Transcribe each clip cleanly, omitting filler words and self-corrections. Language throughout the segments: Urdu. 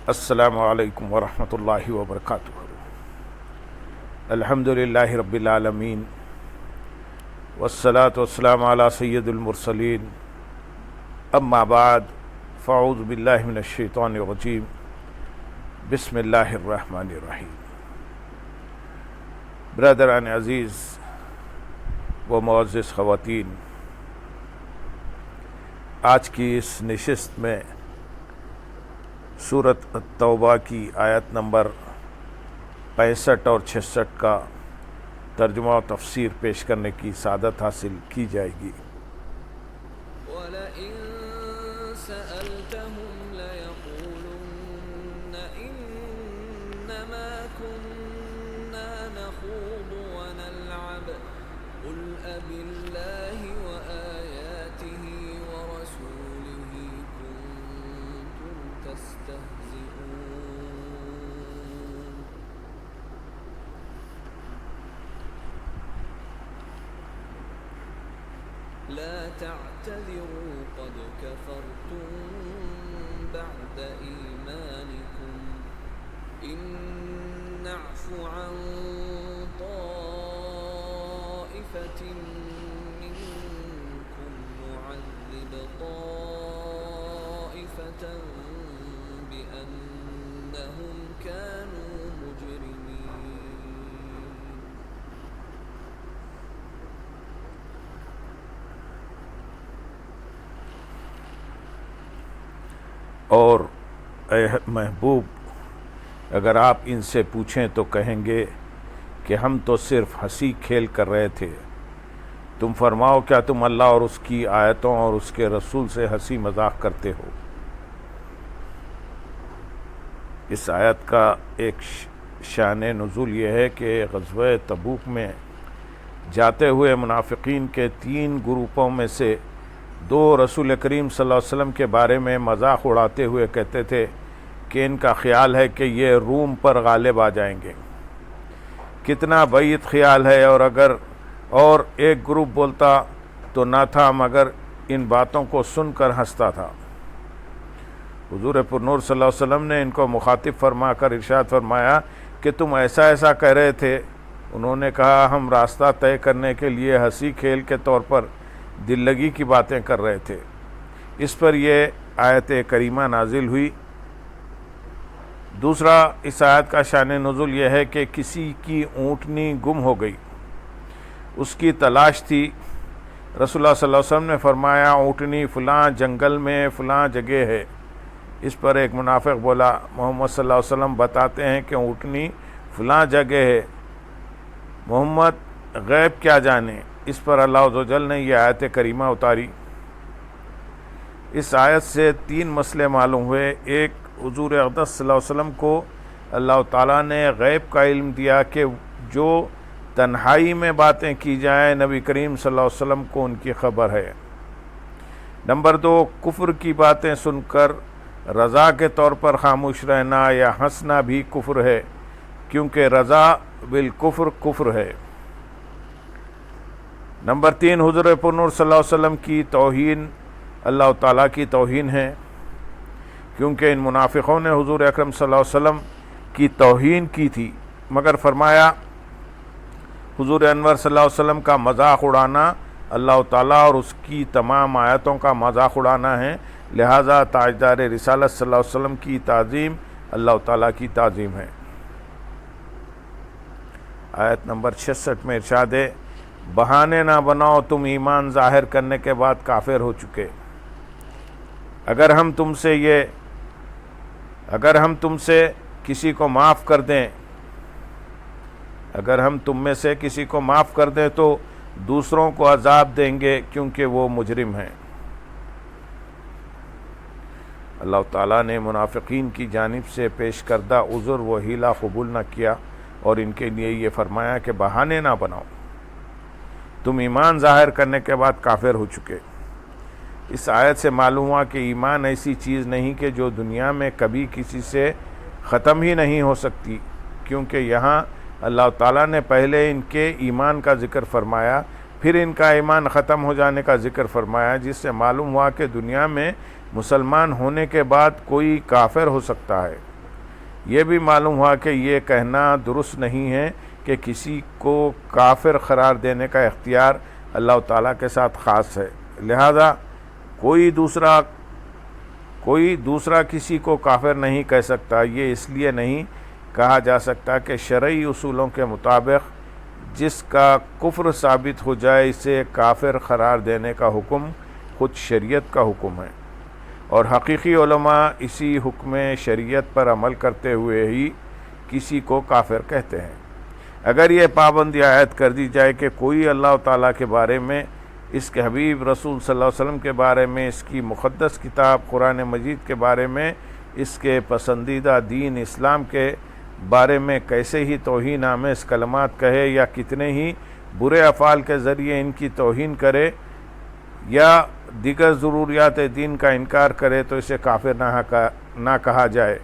السلام علیکم ورحمۃ اللہ وبرکاتہ۔ الحمد للہ رب العالمین والصلاة والسلام علی سید المرسلین، اما بعد فاعوذ باللہ من الشیطان الرجیم، بسم اللہ الرحمن الرحیم۔ برادران عزیز و معزز خواتین، آج کی اس نشست میں سورۃ التوبہ کی آیت نمبر 65 اور 66 کا ترجمہ و تفسیر پیش کرنے کی سعادت حاصل کی جائے گی۔ وَلَئِن سَأَلْتَهُمْ لَيَقُولُنَّ إِنَّمَا كُنَّا نَخُوضُ وَنَلْعَبُ قُلْ أَبِاللَّهِ وَآيَاتِهِ وَرَسُولِهِ كُنتُمْ تَسْتَهْزِئُونَ لَا تَعْتَذِرُوا قَدْ كَفَرْتُم بَعْدَ إِيمَانِكُمْ إِن نَّعْفُ عَن طَائِفَةٍ مِّنكُمْ نُعَذِّبْ طَائِفَةً بِأَنَّهُمْ كَانُوا مُجْرِمِينَ۔ اور اے محبوب، اگر آپ ان سے پوچھیں تو کہیں گے کہ ہم تو صرف ہنسی کھیل کر رہے تھے۔ تم فرماؤ، کیا تم اللہ اور اس کی آیتوں اور اس کے رسول سے ہنسی مذاق کرتے ہو؟ اس آیت کا ایک شان نزول یہ ہے کہ غزوہ تبوک میں جاتے ہوئے منافقین کے 3 گروپوں میں سے 2 رسول کریم صلی اللہ علیہ وسلم کے بارے میں مذاق اڑاتے ہوئے کہتے تھے کہ ان کا خیال ہے کہ یہ روم پر غالب آ جائیں گے۔ کتنا بعید خیال ہے! اور ایک گروپ بولتا تو نہ تھا مگر ان باتوں کو سن کر ہنستا تھا۔ حضور پرنور صلی اللہ علیہ وسلم نے ان کو مخاطب فرما کر ارشاد فرمایا کہ تم ایسا کہہ رہے تھے۔ انہوں نے کہا، ہم راستہ طے کرنے کے لیے ہنسی کھیل کے طور پر دل لگی کی باتیں کر رہے تھے۔ اس پر یہ آیت کریمہ نازل ہوئی۔ دوسرا، اس آیت کا شان نزول یہ ہے کہ کسی کی اونٹنی گم ہو گئی، اس کی تلاش تھی۔ رسول اللہ صلی اللہ علیہ وسلم نے فرمایا، اونٹنی فلاں جنگل میں فلاں جگہ ہے۔ اس پر ایک منافق بولا، محمد صلی اللہ علیہ وسلم بتاتے ہیں کہ اونٹنی فلاں جگہ ہے، محمد غیب کیا جانے؟ اس پر اللہ عز و جل نے یہ آیت کریمہ اتاری۔ اس آیت سے 3 مسئلے معلوم ہوئے۔ ایک، حضور اقدس صلی اللہ علیہ وسلم کو اللہ تعالیٰ نے غیب کا علم دیا کہ جو تنہائی میں باتیں کی جائیں نبی کریم صلی اللہ علیہ وسلم کو ان کی خبر ہے۔ نمبر 2، کفر کی باتیں سن کر رضا کے طور پر خاموش رہنا یا ہنسنا بھی کفر ہے، کیونکہ رضا بالکفر کفر ہے۔ نمبر 3، حضور پرنور صلی اللہ علیہ وسلم کی توہین اللہ تعالیٰ کی توہین ہے، کیونکہ ان منافقوں نے حضور اکرم صلی اللہ علیہ وسلم کی توہین کی تھی، مگر فرمایا حضور انور صلی اللہ علیہ وسلم کا مذاق اڑانا اللہ تعالیٰ اور اس کی تمام آیتوں کا مذاق اڑانا ہے، لہٰذا تاجدار رسالت صلی اللہ علیہ وسلم کی تعظیم اللہ تعالیٰ کی تعظیم ہے۔ آیت نمبر 66 میں ارشاد ہے، بہانے نہ بناؤ، تم ایمان ظاہر کرنے کے بعد کافر ہو چکے۔ اگر ہم تم سے کسی کو معاف کر دیں، اگر ہم تم میں سے کسی کو معاف کر دیں تو دوسروں کو عذاب دیں گے، کیونکہ وہ مجرم ہیں۔ اللہ تعالیٰ نے منافقین کی جانب سے پیش کردہ عذر و حیلہ قبول نہ کیا اور ان کے لیے یہ فرمایا کہ بہانے نہ بناؤ، تم ایمان ظاہر کرنے کے بعد کافر ہو چکے۔ اس آیت سے معلوم ہوا کہ ایمان ایسی چیز نہیں کہ جو دنیا میں کبھی کسی سے ختم ہی نہیں ہو سکتی، کیونکہ یہاں اللہ تعالیٰ نے پہلے ان کے ایمان کا ذکر فرمایا، پھر ان کا ایمان ختم ہو جانے کا ذکر فرمایا، جس سے معلوم ہوا کہ دنیا میں مسلمان ہونے کے بعد کوئی کافر ہو سکتا ہے۔ یہ بھی معلوم ہوا کہ یہ کہنا درست نہیں ہے کہ کسی کو کافر قرار دینے کا اختیار اللہ تعالیٰ کے ساتھ خاص ہے، لہذا کوئی دوسرا کسی کو کافر نہیں کہہ سکتا۔ یہ اس لیے نہیں کہا جا سکتا کہ شرعی اصولوں کے مطابق جس کا کفر ثابت ہو جائے اسے کافر قرار دینے کا حکم خود شریعت کا حکم ہے، اور حقیقی علماء اسی حکم شریعت پر عمل کرتے ہوئے ہی کسی کو کافر کہتے ہیں۔ اگر یہ پابندی عائد کر دی جائے کہ کوئی اللہ تعالیٰ کے بارے میں، اس کے حبیب رسول صلی اللہ علیہ وسلم کے بارے میں، اس کی مقدس کتاب قرآن مجید کے بارے میں، اس کے پسندیدہ دین اسلام کے بارے میں کیسے ہی توہین آمیز کلمات کہے یا کتنے ہی برے افعال کے ذریعے ان کی توہین کرے یا دیگر ضروریات دین کا انکار کرے تو اسے کافر نہ کہا جائے،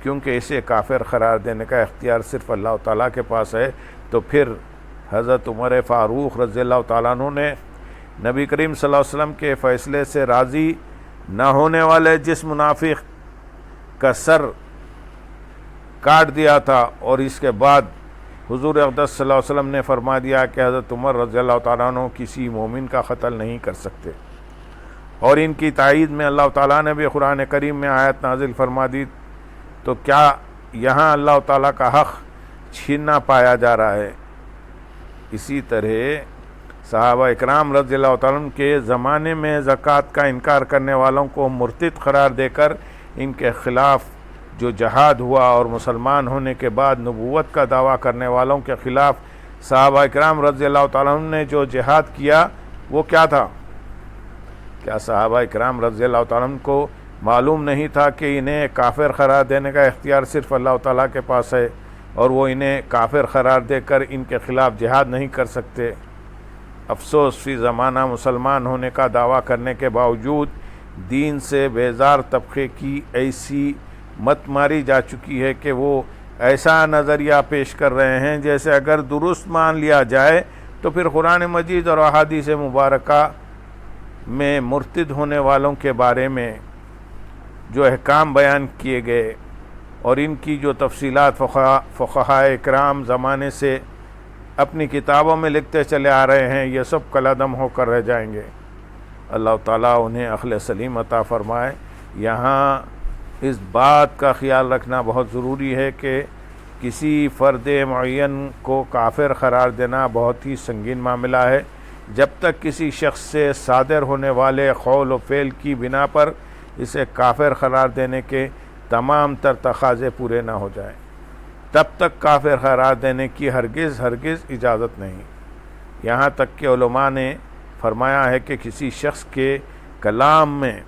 کیونکہ اسے کافر قرار دینے کا اختیار صرف اللہ تعالیٰ کے پاس ہے۔ تو پھر حضرت عمر فاروق رضی اللہ تعالیٰ عنہ نے نبی کریم صلی اللہ علیہ وسلم کے فیصلے سے راضی نہ ہونے والے جس منافق کا سر کاٹ دیا تھا، اور اس کے بعد حضور اقدس صلی اللہ علیہ وسلم نے فرما دیا کہ حضرت عمر رضی اللہ تعالیٰ عنہ کسی مومن کا قتل نہیں کر سکتے، اور ان کی تائید میں اللہ تعالیٰ نے بھی قرآن کریم میں آیت نازل فرما دی، تو کیا یہاں اللہ تعالیٰ کا حق چھیننا پایا جا رہا ہے؟ اسی طرح صحابہ اکرام رضی اللہ تعالیٰ عنہ کے زمانے میں زکوٰۃ کا انکار کرنے والوں کو مرتد قرار دے کر ان کے خلاف جو جہاد ہوا، اور مسلمان ہونے کے بعد نبوت کا دعویٰ کرنے والوں کے خلاف صحابہ اکرام رضی اللہ تعالیٰ عنہ نے جو جہاد کیا وہ کیا تھا؟ کیا صحابہ اکرام رضی اللہ تعالیٰ عنہ کو معلوم نہیں تھا کہ انہیں کافر قرار دینے کا اختیار صرف اللہ تعالیٰ کے پاس ہے، اور وہ انہیں کافر قرار دے کر ان کے خلاف جہاد نہیں کر سکتے؟ افسوس، فی زمانہ مسلمان ہونے کا دعویٰ کرنے کے باوجود دین سے بیزار طبقے کی ایسی مت ماری جا چکی ہے کہ وہ ایسا نظریہ پیش کر رہے ہیں جیسے اگر درست مان لیا جائے تو پھر قرآن مجید اور احادیث مبارکہ میں مرتد ہونے والوں کے بارے میں جو احکام بیان کیے گئے اور ان کی جو تفصیلات فقہائے اکرام زمانے سے اپنی کتابوں میں لکھتے چلے آ رہے ہیں، یہ سب کالعدم ہو کر رہ جائیں گے۔ اللہ تعالیٰ انہیں عقل سلیم عطا فرمائے۔ یہاں اس بات کا خیال رکھنا بہت ضروری ہے کہ کسی فرد معین کو کافر قرار دینا بہت ہی سنگین معاملہ ہے، جب تک کسی شخص سے صادر ہونے والے قول و فعل کی بنا پر اسے کافر قرار دینے کے تمام تر تقاضے پورے نہ ہو جائیں، تب تک کافر قرار دینے کی ہرگز اجازت نہیں۔ یہاں تک کہ علماء نے فرمایا ہے کہ کسی شخص کے کلام میں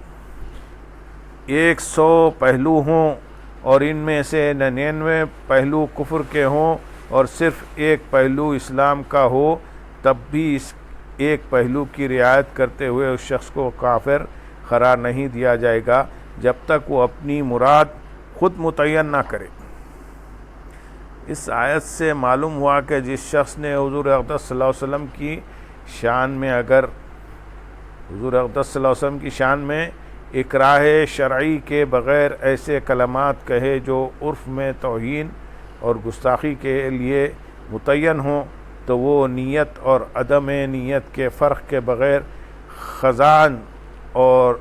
100 پہلو ہوں اور ان میں سے 99 پہلو کفر کے ہوں اور صرف ایک پہلو اسلام کا ہو، تب بھی اس ایک پہلو کی رعایت کرتے ہوئے اس شخص کو کافر قرار نہیں دیا جائے گا جب تک وہ اپنی مراد خود متعین نہ کرے۔ اس آیت سے معلوم ہوا کہ جس شخص نے حضور اقدس صلی اللہ علیہ وسلم کی شان میں اکراہ شرعی کے بغیر ایسے کلمات کہے جو عرف میں توہین اور گستاخی کے لیے متعین ہوں، تو وہ نیت اور عدم نیت کے فرق کے بغیر خزان اور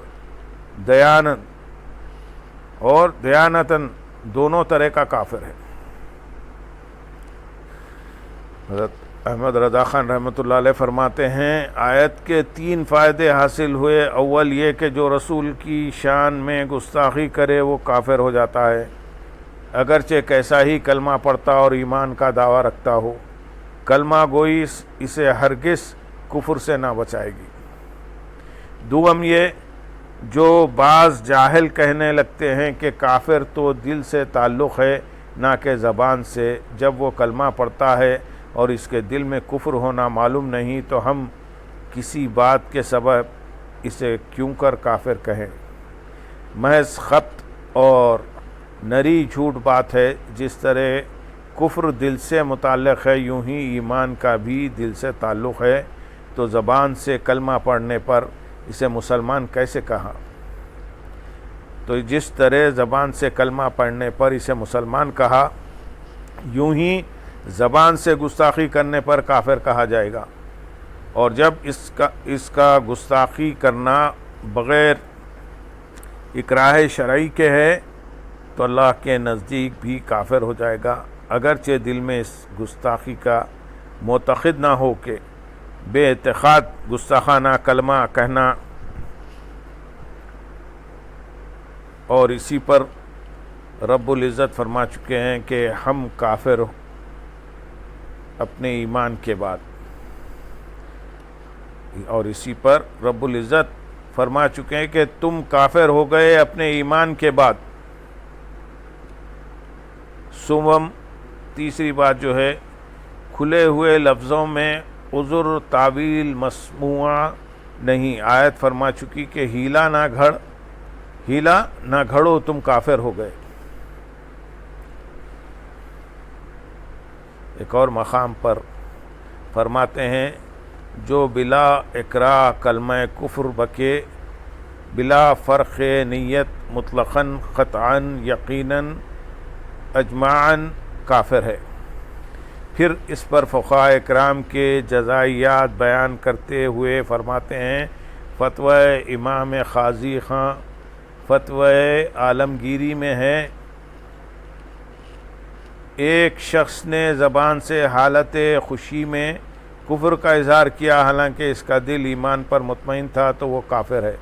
دیانتاً دونوں طرح کا کافر ہے۔ حضرت احمد رضا خان رحمۃ اللہ علیہ فرماتے ہیں، آیت کے 3 فائدے حاصل ہوئے۔ اول یہ کہ جو رسول کی شان میں گستاخی کرے وہ کافر ہو جاتا ہے، اگرچہ کیسا ہی کلمہ پڑھتا اور ایمان کا دعویٰ رکھتا ہو۔ کلمہ گوئی اسے ہرگز کفر سے نہ بچائے گی۔ دوم یہ، جو بعض جاہل کہنے لگتے ہیں کہ کافر تو دل سے تعلق ہے نہ کہ زبان سے، جب وہ کلمہ پڑھتا ہے اور اس کے دل میں کفر ہونا معلوم نہیں تو ہم کسی بات کے سبب اسے کیوں کر کافر کہیں؟ محض خط اور نری جھوٹ بات ہے۔ جس طرح کفر دل سے متعلق ہے، یوں ہی ایمان کا بھی دل سے تعلق ہے، تو زبان سے کلمہ پڑھنے پر اسے مسلمان کیسے کہا؟ تو جس طرح زبان سے کلمہ پڑھنے پر اسے مسلمان کہا، یوں ہی زبان سے گستاخی کرنے پر کافر کہا جائے گا، اور جب اس کا گستاخی کرنا بغیر اکراہ شرعی کے ہے تو اللہ کے نزدیک بھی کافر ہو جائے گا، اگرچہ دل میں اس گستاخی کا معتقد نہ ہو کہ بے اعتقاد گستاخانہ کلمہ کہنا، اور اسی پر رب العزت فرما چکے ہیں کہ ہم کافر اپنے ایمان کے بعد، اور اسی پر رب العزت فرما چکے ہیں کہ تم کافر ہو گئے اپنے ایمان کے بعد۔ سوم تیسری بات جو ہے، کھلے ہوئے لفظوں میں عذر تعویل مسموع نہیں۔ آیت فرما چکی کہ ہیلا نہ گھڑو تم کافر ہو گئے۔ ایک اور مقام پر فرماتے ہیں، جو بلا اکراہ کلمہ کفر بکے بلا فرق نیت مطلقاً قطعاً یقیناً اجماعاً کافر ہے۔ پھر اس پر فقہاء اکرام کے جزائیات بیان کرتے ہوئے فرماتے ہیں، فتوی امام قاضی خاں فتوی عالمگیری میں ہے، ایک شخص نے زبان سے حالت خوشی میں کفر کا اظہار کیا حالانکہ اس کا دل ایمان پر مطمئن تھا تو وہ کافر ہے،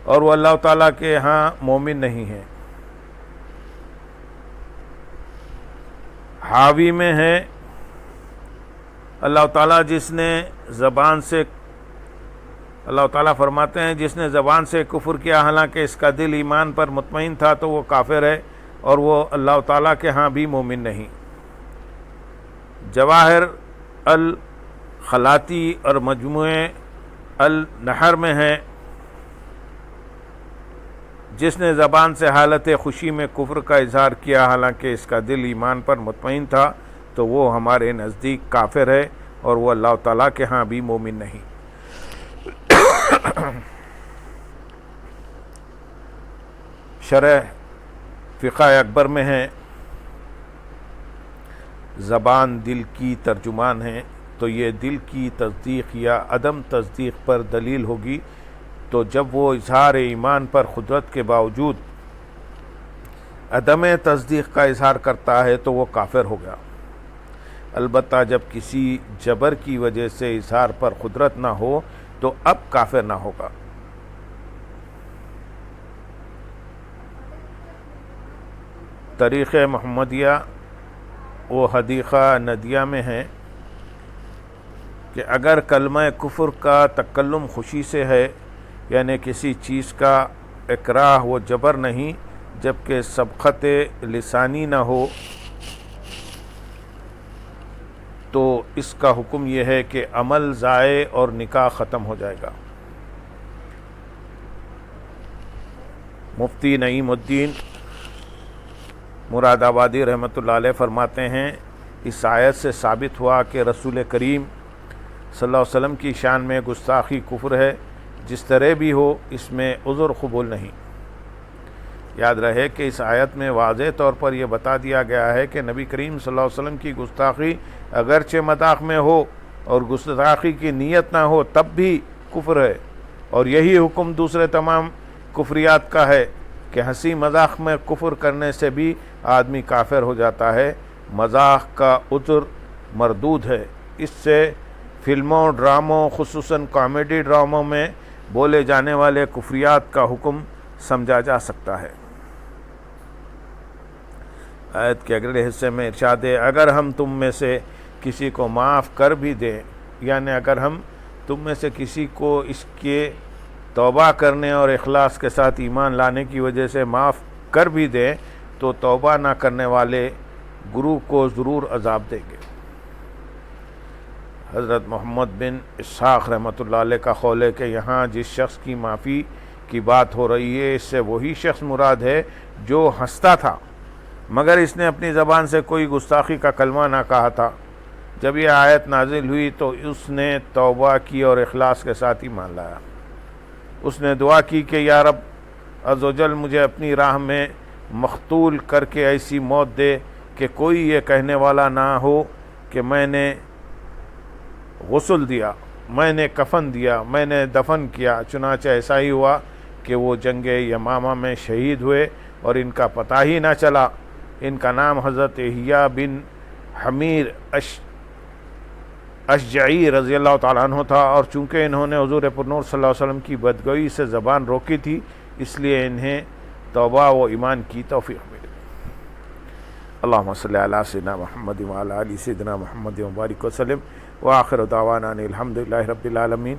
اور وہ اللہ تعالیٰ کے ہاں مومن نہیں ہے۔ حاوی میں ہے، اللہ تعالیٰ فرماتے ہیں جس نے زبان سے کفر کیا حالانکہ اس کا دل ایمان پر مطمئن تھا تو وہ کافر ہے، اور وہ اللہ تعالیٰ کے ہاں بھی مومن نہیں۔ جواہر الخلاتی اور مجموعہ النحر میں ہے، جس نے زبان سے حالت خوشی میں کفر کا اظہار کیا حالانکہ اس کا دل ایمان پر مطمئن تھا تو وہ ہمارے نزدیک کافر ہے، اور وہ اللہ تعالیٰ کے ہاں بھی مومن نہیں۔ شرح فقہ اکبر میں ہے، زبان دل کی ترجمان ہے، تو یہ دل کی تصدیق یا عدم تصدیق پر دلیل ہوگی، تو جب وہ اظہار ایمان پر قدرت کے باوجود عدم تصدیق کا اظہار کرتا ہے تو وہ کافر ہوگا، البتہ جب کسی جبر کی وجہ سے اظہار پر قدرت نہ ہو تو اب کافر نہ ہوگا۔ طریق محمدیہ و حدیقہ ندیہ میں ہے کہ اگر کلمہ کفر کا تکلم خوشی سے ہے، یعنی کسی چیز کا اکراہ و جبر نہیں، جبکہ سبقت لسانی نہ ہو، تو اس کا حکم یہ ہے کہ عمل ضائع اور نکاح ختم ہو جائے گا۔ مفتی نعیم الدین مراد آبادی رحمۃ اللہ علیہ فرماتے ہیں، اس آیت سے ثابت ہوا کہ رسول کریم صلی اللہ علیہ وسلم کی شان میں گستاخی کفر ہے، جس طرح بھی ہو اس میں عذر قبول نہیں۔ یاد رہے کہ اس آیت میں واضح طور پر یہ بتا دیا گیا ہے کہ نبی کریم صلی اللہ علیہ وسلم کی گستاخی اگرچہ مذاق میں ہو اور گستاخی کی نیت نہ ہو تب بھی کفر ہے، اور یہی حکم دوسرے تمام کفریات کا ہے کہ ہنسی مذاق میں کفر کرنے سے بھی آدمی کافر ہو جاتا ہے۔ مذاق کا عذر مردود ہے، اس سے فلموں ڈراموں خصوصاً کامیڈی ڈراموں میں بولے جانے والے کفریات کا حکم سمجھا جا سکتا ہے۔ آیت کے اگلے حصے میں ارشاد ہے، اگر ہم تم میں سے کسی کو معاف کر بھی دیں، یعنی اگر ہم تم میں سے کسی کو اس کے توبہ کرنے اور اخلاص کے ساتھ ایمان لانے کی وجہ سے معاف کر بھی دیں تو توبہ نہ کرنے والے گروہ کو ضرور عذاب دیں گے۔ حضرت محمد بن اسحاق رحمۃ اللہ علیہ کا قول ہے کہ یہاں جس شخص کی معافی کی بات ہو رہی ہے اس سے وہی شخص مراد ہے جو ہنستا تھا مگر اس نے اپنی زبان سے کوئی گستاخی کا کلمہ نہ کہا تھا۔ جب یہ آیت نازل ہوئی تو اس نے توبہ کی اور اخلاص کے ساتھ ایمان لایا۔ اس نے دعا کی کہ یا رب عز و جل مجھے اپنی راہ میں مقتول کر کے ایسی موت دے کہ کوئی یہ کہنے والا نہ ہو کہ میں نے غسل دیا، میں نے کفن دیا، میں نے دفن کیا۔ چنانچہ ایسا ہی ہوا کہ وہ جنگ یمامہ میں شہید ہوئے اور ان کا پتہ ہی نہ چلا۔ ان کا نام حضرت یحییٰ بن حمیر اشجعی رضی اللہ تعالیٰ عنہ تھا، اور چونکہ انہوں نے حضور پرنور صلی اللہ علیہ وسلم کی بدگوئی سے زبان روکی تھی، اس لیے انہیں توبہ و ایمان کی توفیق ملی۔ اللہم صلی علی سیدنا محمد وعلی آل سیدنا محمد وبارک وسلم، وآخر دعوانا ان الحمد للہ رب العالمین۔